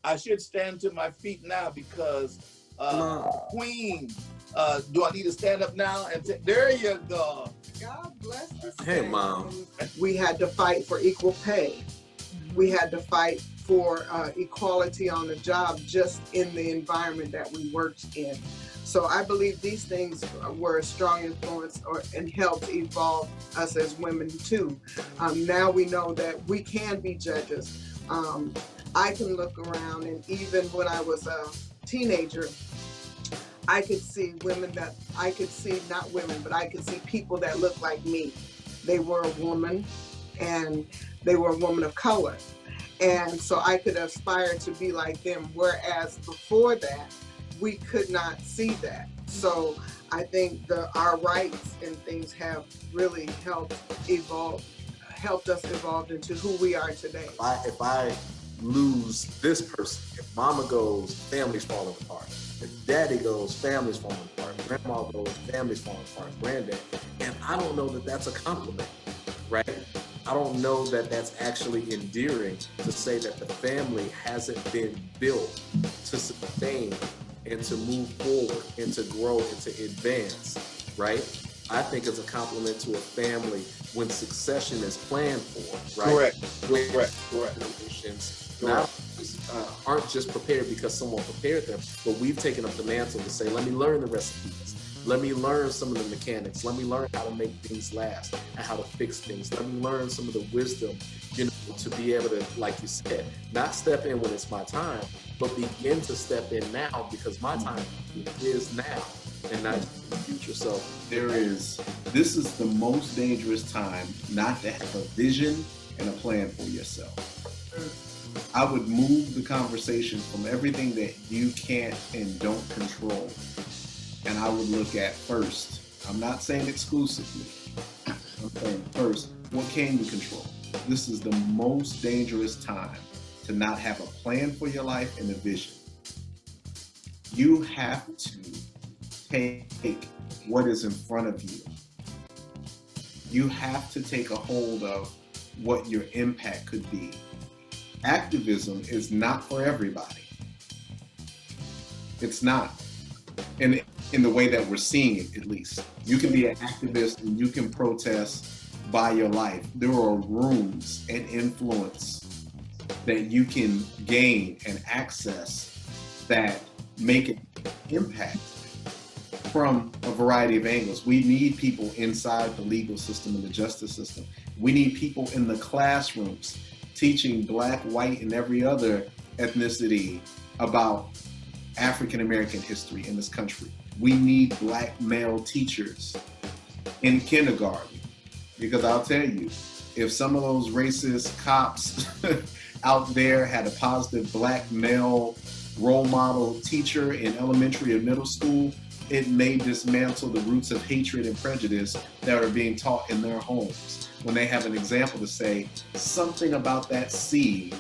I should stand to my feet now because Queen, do I need to stand up now? And there you go. God bless the state. Hey, Mom. We had to fight for equal pay. We had to fight for equality on the job just in the environment that we worked in. So I believe these things were a strong influence and helped evolve us as women too. Now we know that we can be judges. I can look around, and even when I was a teenager, I could see women that I could see, not women, but I could see people that looked like me. They were a woman, and they were a woman of color. And so I could aspire to be like them, whereas before that, we could not see that. So I think our rights and things have really helped us evolve into who we are today. If I lose this person, if mama goes, family's falling apart. If daddy goes, family's falling apart. Grandma goes, family's falling apart. Granddad. And I don't know that that's a compliment, right? I don't know that that's actually endearing to say that the family hasn't been built to sustain and to move forward and to grow and to advance, right? I think it's a compliment to a family when succession is planned for, right? Correct. Generations aren't just prepared because someone prepared them, but we've taken up the mantle to say, let me learn the recipes. Let me learn some of the mechanics. Let me learn how to make things last and how to fix things. Let me learn some of the wisdom, to be able to, like you said, not step in when it's my time, but begin to step in now because my time is now and not in the future. So this is the most dangerous time not to have a vision and a plan for yourself. I would move the conversation from everything that you can't and don't control. And I would look at first, I'm not saying exclusively, I'm saying first, what can you control? This is the most dangerous time to not have a plan for your life and a vision. You have to take what is in front of you. You have to take a hold of what your impact could be. Activism is not for everybody. It's not. And in the way that we're seeing it, at least. You can be an activist and you can protest by your life. There are rooms and influence that you can gain and access that make an impact from a variety of angles. We need people inside the legal system and the justice system. We need people in the classrooms teaching Black, white, and every other ethnicity about African American history in this country. We need Black male teachers in kindergarten, because I'll tell you, if some of those racist cops out there had a positive Black male role model teacher in elementary or middle school, it may dismantle the roots of hatred and prejudice that are being taught in their homes. When they have an example to say, something about that seed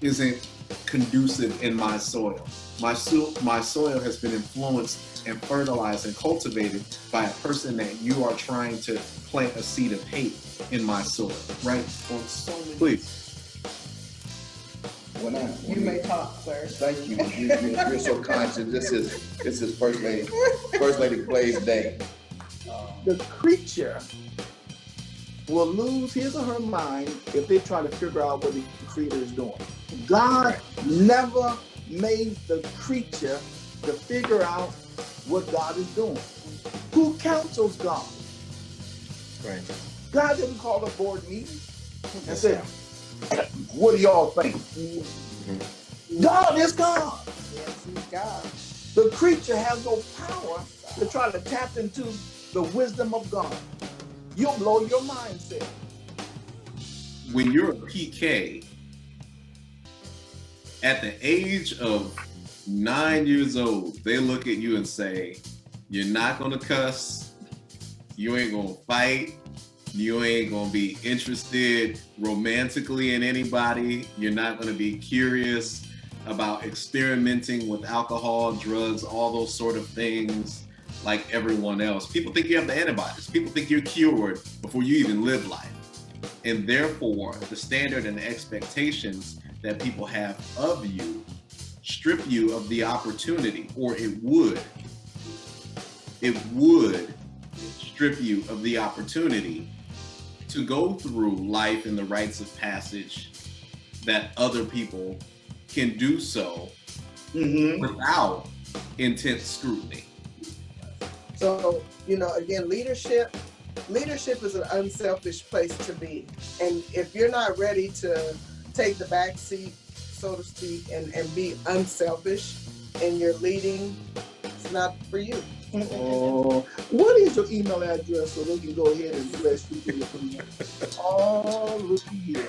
isn't conducive in my soil. My soil has been influenced and fertilized and cultivated by a person that you are trying to plant a seed of hate in my soil, right? On so many. Please. You may talk, sir. Thank you. You're so conscious. This is First Lady Clay's day. The creature will lose his or her mind if they try to figure out what the creator is doing. God never made the creature to figure out what God is doing. Who counsels God? right. God didn't call a board meeting and say, what do y'all think? Mm-hmm. God is God. Yes, he's God. The creature has no power to try to tap into the wisdom of God. You'll blow your mindset. When you're a PK, at the age of 9 years old, they look at you and say, you're not gonna cuss, you ain't gonna fight, you ain't gonna be interested romantically in anybody, you're not gonna be curious about experimenting with alcohol, drugs, all those sort of things like everyone else. People think you have the antibodies. People think you're cured before you even live life. And therefore, the standard and the expectations that people have of you strip you of the opportunity, or it would strip you of the opportunity to go through life in the rites of passage that other people can do so without intense scrutiny. So, again, leadership is an unselfish place to be. And if you're not ready to take the back seat, so to speak, and be unselfish in your leading, it's not for you. What is your email address so they can go ahead and bless you? Oh, look here.